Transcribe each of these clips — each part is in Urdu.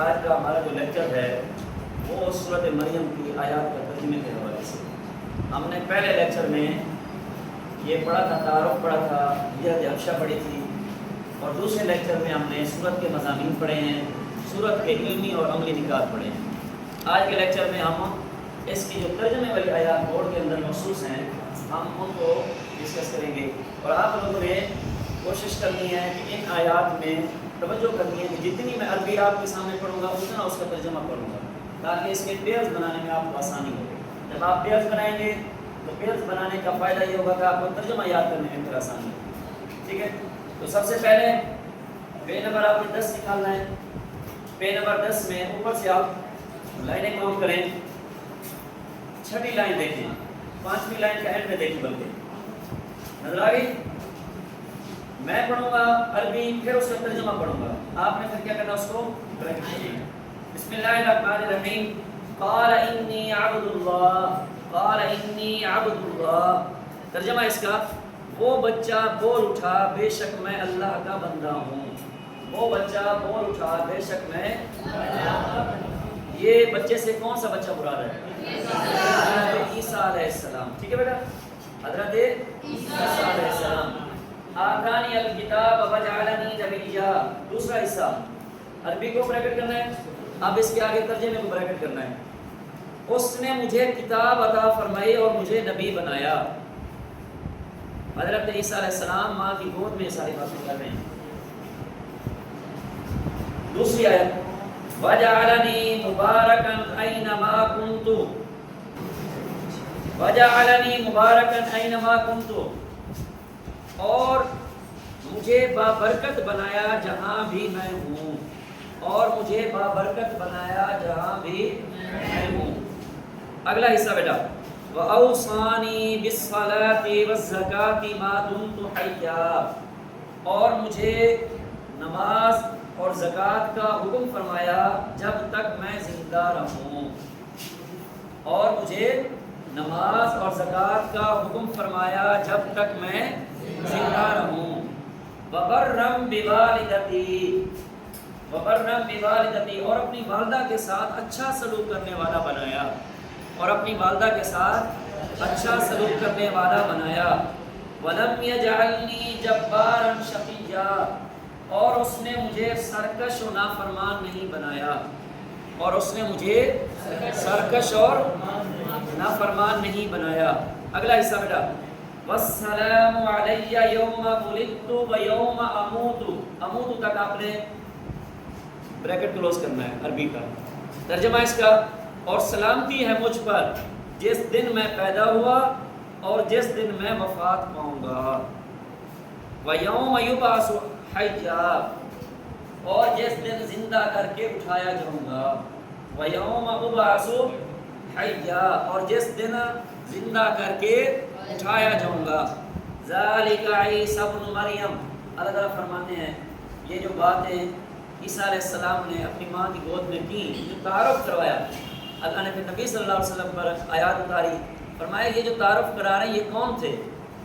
آج کا ہمارا جو لیکچر ہے وہ سورۃ مریم کی آیات کا ترجمے کے حوالے سے. ہم نے پہلے لیکچر میں یہ پڑھا تھا، تعارف پڑھا تھا، ہجرت حبشہ پڑھی تھی، اور دوسرے لیکچر میں ہم نے سورت کے مضامین پڑھے ہیں، سورت کے علمی اور عملی نکات پڑھے ہیں. آج کے لیکچر میں ہم اس کی جو ترجمے والی آیات بورڈ کے اندر مخصوص ہیں ہم ان کو ڈسکس کریں گے، اور آپ لوگوں نے کوشش کرنی ہے کہ ان آیات میں توجہ کرنی ہے کہ جتنی میں عربی آپ کے سامنے پڑھوں گا اتنا اس کا ترجمہ پڑھوں گا تاکہ اس کے پیئرز بنانے میں آپ کو آسانی ہو. جب آپ پیئرز بنائیں گے تو پیئرز بنانے کا فائدہ یہ ہوگا کہ آپ کو ترجمہ یاد کرنے میں پھر آسانی ہوگی. ٹھیک ہے، تو سب سے پہلے پے نمبر آپ نے 10 نکالنا ہے. پے نمبر 10 میں اوپر سے آپ لائنیں کاؤنٹ کریں. چھٹی لائن دیکھیں، 5ویں لائن کا اینڈ میں دیکھیں، بلکہ نظر آ گئی. میں پڑھوں گا عربی، پھر اس کا ترجمہ پڑھوں گا، آپ نے پھر کیا کرنا اس کو کریکٹ کرنا. بسم اللہ الرحمن الرحیم. قال انی عبد اللہ، قال انی عبد اللہ. ترجمہ اس کا، وہ بچہ بول اٹھا بے شک میں اللہ کا بندہ ہوں. وہ بچہ بول اٹھا بے شک میں اللہ کا بندہ ہوں. یہ بچے سے کون سا بچہ مراد ہے؟ حضرت عیسیٰ علیہ السلام. ٹھیک ہے بیٹا، حضرت عیسیٰ علیہ السلام. آتانی الکتاب وجعلنی نبیا. دوسرا حصہ عربی کو بریکٹ کرنا ہے، اب اس کے آگے ترجمے کو بریکٹ کرنا ہے. اس نے مجھے کتاب عطا فرمائی اور مجھے نبی بنایا. حضرت عیسیٰ علیہ السلام ماں کی گود میں ساری باتیں کر رہے ہیں. دوسری آیت، وجعلنی مبارکا اینما کنت. وجعلنی مبارکا اینما کنت، اور مجھے بابرکت بنایا جہاں بھی میں ہوں. اور مجھے بابرکت بنایا جہاں بھی میں ہوں. اگلا حصہ بیٹا، وَأَوْصَانِي بِالصَّلَاةِ وَالزَّكَاةِ مَا دُمْتُ حَيًّا. اور مجھے نماز اور زکوٰۃ کا حکم فرمایا جب تک میں زندہ رہوں. اور مجھے نماز اور زکوٰۃ کا حکم فرمایا جب تک میں زندہ رہوں. وَبَرًّا بِوَالِدَتِي. وَبَرًّا بِوَالِدَتِي، اور اپنی والدہ کے ساتھ اچھا سلوک کرنے والا بنایا. اور اپنی والدہ کے ساتھ اچھا سلوک کرنے والا بنایا. وَلَمْ يَجْعَلْنِي جَبَّارًا شَقِيًّا، اور اس نے مجھے سرکش و نافرمان نہیں بنایا. اور اس نے مجھے سرکش اور نافرمان نہیں بنایا. اگلا حصہ بیٹا، وَالسَّلَامُ عَلَيَّ يَوْمَ وُلِدتُّ وَيَوْمَ أَمُوتُ. أَمُوتُ تک آپ نے بریکٹ کلوز کرنا ہے عربی کا. ترجمہ اس کا، اور سلامتی ہے مجھ پر جس دن میں پیدا ہوا اور جس دن میں وفات پاؤں گا. وَيَوْمَ يُبْعَثُ حَيًّا، اور جس دن زندہ کر کے اٹھایا جاؤں گا. وَيَوْمَ أُبْعَثُ حَيًّا، اور جس دن زندہ کر کے اٹھایا جاؤں گا. ذَلِكَ عِيسَى ابْنُ مَرْيَم. اللہ تعالیٰ فرماتے ہیں یہ جو باتیں عیسیٰ علیہ السلام نے اپنی ماں کی گود میں کی، جو تعارف کروایا، اللہ نے پھر نبی صلی اللہ علیہ وسلم پر آیات اتاری. فرمایا یہ جو تعارف کرا رہے ہیں یہ کون تھے؟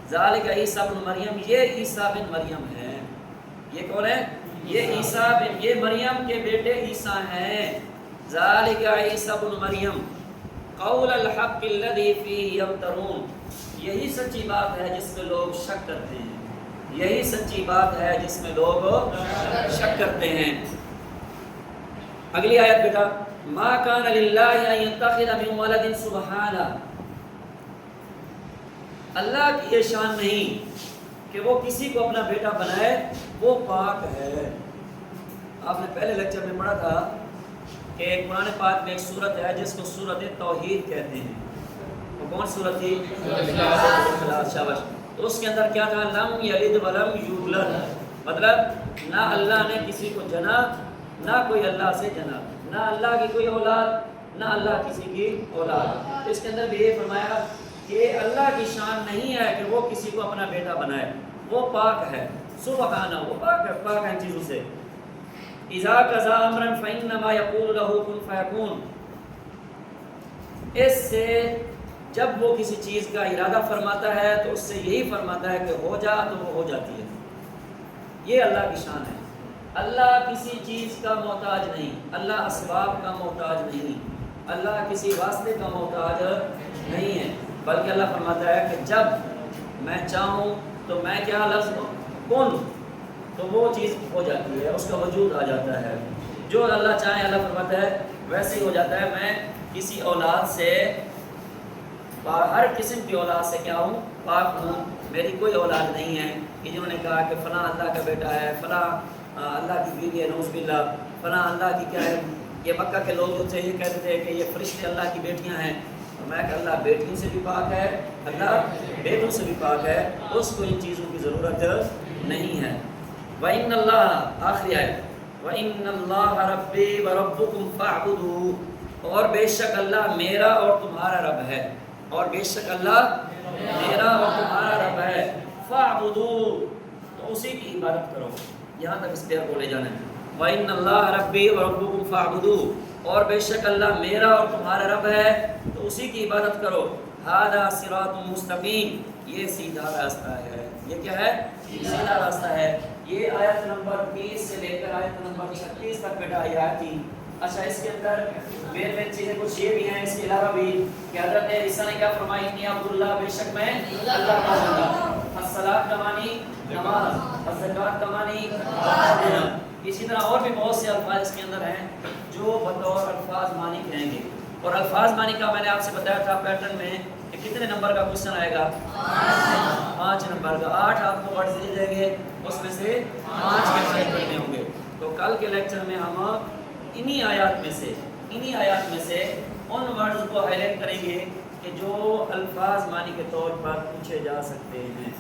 ذَلِكَ عِيسَى ابْنُ مَرْيَم، یہ عیسیٰ بن مریم ہے. یہ کون ہے؟ یہ عیسیٰ بن، یہ مریم کے بیٹے عیسیٰ ہیں. ذَلِكَ عِيسَى ابْنُ مَرْيَم قَوْلَ الْحَقِّ الَّذِي فِيهِ يَمْتَرُونَ. یہی سچی بات ہے جس میں لوگ شک کرتے ہیں. یہی سچی بات ہے جس میں لوگ شک کرتے ہیں. اگلی آیت بیٹا، ما کان للہ ان یتخذ من ولد سبحانہ. اللہ کی یہ شان نہیں کہ وہ کسی کو اپنا بیٹا بنائے، وہ پاک ہے. آپ نے پہلے لیکچر میں پڑھا تھا کہ قرآن پاک میں ایک سورت ہے جس کو سورت توحید کہتے ہیں. وہ کون سورت تھی؟ شاباش. تو اس کے اندر کیا تھا؟ لم یلد ولم یولد، مطلب نہ اللہ نے کسی کو جنا نہ کوئی اللہ سے جنا، نہ اللہ کی کوئی اولاد نہ اللہ کسی کی اولاد. اس کے اندر بھی یہ فرمایا کہ اللہ کی شان نہیں ہے کہ وہ کسی کو اپنا بیٹا بنائے، وہ پاک ہے. سبحانہ، وہ پاک ہے، پاک ہے ان چیزوں سے. اذا قضى امرا فانما يقول له كن فيكون. اس سے جب وہ کسی چیز کا ارادہ فرماتا ہے تو اس سے یہی فرماتا ہے کہ ہو جا تو وہ ہو جاتی ہے. یہ اللہ کی شان ہے. اللہ کسی چیز کا محتاج نہیں، اللہ اسباب کا محتاج نہیں، اللہ کسی واسطے کا محتاج نہیں ہے، بلکہ اللہ فرماتا ہے کہ جب میں چاہوں تو میں کیا لفظ کن، تو وہ چیز ہو جاتی ہے، اس کا وجود آ جاتا ہے، جو اللہ چاہے اللہ فرماتا ہے ویسے ہی ہو جاتا ہے۔ میں کسی اولاد سے، ہر قسم کی اولاد سے کیا ہوں، پاک ہوں، میری کوئی اولاد نہیں ہے کہ جنہوں نے کہا کہ فلاں اللہ کا بیٹا ہے، فلاں اللہ کی بیوی ہے، نعوذ باللہ، فلاں اللہ کی کیا ہے۔ یہ مکہ کے لوگ جو تھے یہ کہتے تھے کہ یہ فرشتے اللہ کی بیٹیاں ہیں، میں کہ اللہ بیٹیوں سے بھی پاک ہے، اللہ بیٹوں سے بھی پاک ہے، اس کو ان چیزوں کی ضرورت نہیں ہے۔ وَإِنَّ اللَّهَ، آخری آیت، وَإِنَّ اللَّهَ رَبِّي وَرَبُّكُمْ فَاعْبُدُوهُ، اور بے شک اللہ میرا اور تمہارا رب ہے، اور بے شک اللہ میرا اور تمہارا رب ہے، فَاعْبُدُوهُ، تو اسی کی عبادت کرو۔ یہاں تک اس پیار کو لے جانا ہے، وَإِنَّ اللَّهَ رَبِّي وَرَبُّكُمْ فَاعْبُدُوهُ، اور بے شک اللہ میرا اور تمہارا رب ہے تو اسی کی عبادت کرو۔ هَذَا صِرَاطٌ مُسْتَقِيمٌ، یہ سیدھا راستہ ہے، یہ کیا ہے، سیدھا راستہ ہے۔ یہ آیت نمبر 20 سے لے کر آیت نمبر 36 تک بیٹا یہ آیت تھی۔ اچھا اس کے اندر مین چیزیں کچھ یہ بھی ہیں، اس کے علاوہ بھی کہ حضرت عیسیٰ نے کیا فرمائی، انی عبداللہ، بے شک میں اللہ کا بندہ، الصلاۃ کا معنی نماز، الزکوٰۃ کا معنی دینا۔ اسی طرح اور بھی بہت سے الفاظ اس کے اندر ہیں جو بطور الفاظ معنی کہیں گے، اور الفاظ معنی کا میں نے آپ سے بتایا تھا پیٹرن میں کہ کتنے نمبر کا کوشچن آئے گا، 5 نمبر کا، 8 آپ کو ورڈ دیے جائیں گے، اس میں سے 5 کے ٹائپ کرنے ہوں گے۔ تو کل کے لیکچر میں ہم انہی آیات میں سے ان ورڈز کو ہائی لائٹ کریں گے کہ جو الفاظ معنی کے طور پر پوچھے جا سکتے ہیں۔